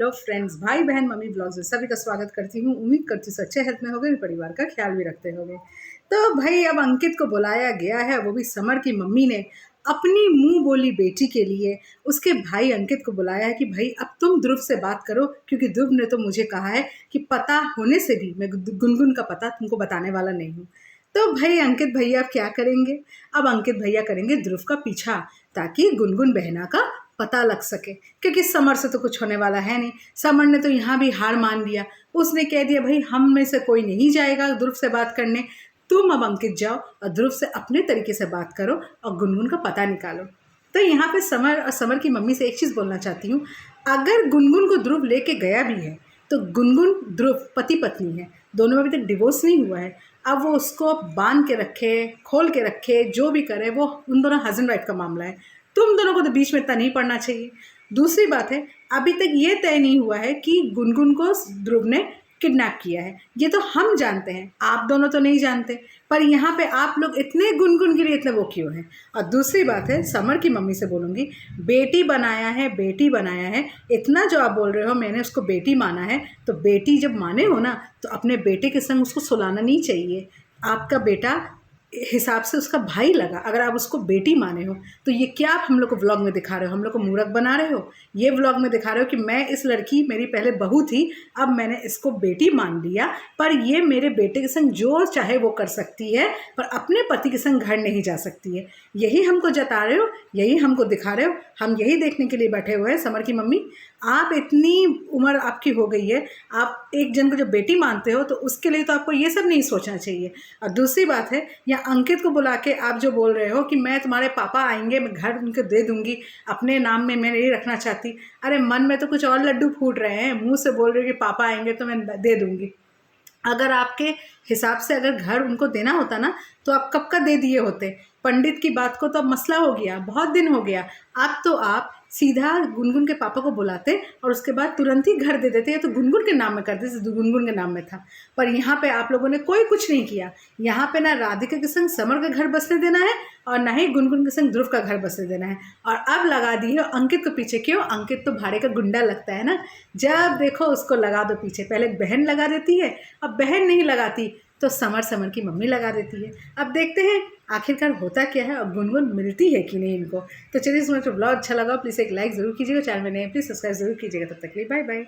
Hello friends, भाई बहन mummy blogs में सभी का स्वागत करती हूँ। उम्मीद करती हूँ अच्छे हेल्थ में होगे, परिवार का ख्याल भी रखते होगे। तो भाई अब अंकित को बुलाया गया है, वो भी समर की मम्मी ने अपनी मुंह बोली बेटी के लिए उसके भाई अंकित को बुलाया है कि भाई अब तुम ध्रुव से बात करो, क्योंकि ध्रुव ने तो मुझे कहा है कि पता होने से भी मैं गुनगुन का पता तुमको बताने वाला नहीं हूँ। तो भाई अंकित भैया अब क्या करेंगे? अब अंकित भैया करेंगे ध्रुव का पीछा, ताकि गुनगुन बहना का पता लग सके, क्योंकि समर से तो कुछ होने वाला है नहीं। समर ने तो यहाँ भी हार मान लिया, उसने कह दिया भाई हम में से कोई नहीं जाएगा ध्रुव से बात करने, तुम अब अंकित जाओ और ध्रुव से अपने तरीके से बात करो और गुनगुन का पता निकालो। तो यहाँ पे समर और समर की मम्मी से एक चीज़ बोलना चाहती हूँ, अगर गुनगुन को ध्रुव लेके गया भी है तो गुनगुन ध्रुव पति पत्नी है, दोनों में अभी तक डिवोर्स नहीं हुआ है। अब वो उसको बांध के रखे, खोल के रखे, जो भी करे वो उन दोनों हस्बैंड वाइफ का मामला है। तुम दोनों को तो बीच में इतना नहीं पड़ना चाहिए। दूसरी बात है, अभी तक ये तय नहीं हुआ है कि गुनगुन को ध्रुव ने किडनैप किया है, ये तो हम जानते हैं, आप दोनों तो नहीं जानते। पर यहाँ पे आप लोग इतने गुनगुन के लिए इतने वो क्यों हैं? और दूसरी बात है, समर की मम्मी से बोलूँगी, बेटी बनाया है, बेटी बनाया है, इतना जो आप बोल रहे हो मैंने उसको बेटी माना है, तो बेटी जब माने हो ना तो अपने बेटे के संग उसको सुलाना नहीं चाहिए। आपका बेटा हिसाब से उसका भाई लगा, अगर आप उसको बेटी माने हो तो ये क्या आप हम लोग को व्लॉग में दिखा रहे हो? हम लोग को मूर्ख बना रहे हो। ये व्लॉग में दिखा रहे हो कि मैं इस लड़की मेरी पहले बहू थी, अब मैंने इसको बेटी मान लिया, पर ये मेरे बेटे के संग जो चाहे वो कर सकती है, पर अपने पति के संग घर नहीं जा सकती है। यही हमको जता रहे हो, यही हमको दिखा रहे हो, हम यही देखने के लिए बैठे हुए हैं। समर की मम्मी, आप इतनी उम्र आपकी हो गई है, आप एक जन को जब बेटी मानते हो तो उसके लिए तो आपको ये सब नहीं सोचना चाहिए। और दूसरी बात है, या अंकित को बुला के आप जो बोल रहे हो कि मैं तुम्हारे पापा आएंगे मैं घर उनको दे दूंगी, अपने नाम में मैं नहीं रखना चाहती, अरे मन में तो कुछ और लड्डू फूट रहे हैं, मुंह से बोल रहे हो कि पापा आएंगे तो मैं दे दूंगी। अगर आपके हिसाब से अगर घर उनको देना होता ना तो आप कब का दे दिए होते। पंडित की बात को तो अब मसला हो गया, बहुत दिन हो गया। अब तो आप सीधा गुनगुन के पापा को बुलाते और उसके बाद तुरंत ही घर दे देते, या तो गुनगुन के नाम में करते जैसे गुनगुन के नाम में था। पर यहाँ पे आप लोगों ने कोई कुछ नहीं किया। यहाँ पे ना राधिका के संग समर का घर बसने देना है और ना ही गुनगुन के संग ध्रुव का घर बसने देना है। और अब लगा दी है अंकित को पीछे। क्यों? अंकित तो भाड़े का गुंडा लगता है ना, जब देखो उसको लगा दो पीछे। पहले बहन लगा देती है, अब बहन नहीं लगाती तो समर की मम्मी लगा देती है। अब देखते हैं आखिरकार होता क्या है और गुनगुन मिलती है कि नहीं इनको। तो चलिए, इसमें तो ब्लॉग अच्छा लगा प्लीज़ एक लाइक ज़रूर कीजिएगा, चैनल में नए प्लीज़ सब्सक्राइब जरूर कीजिएगा। तब तक के लिए बाय बाय।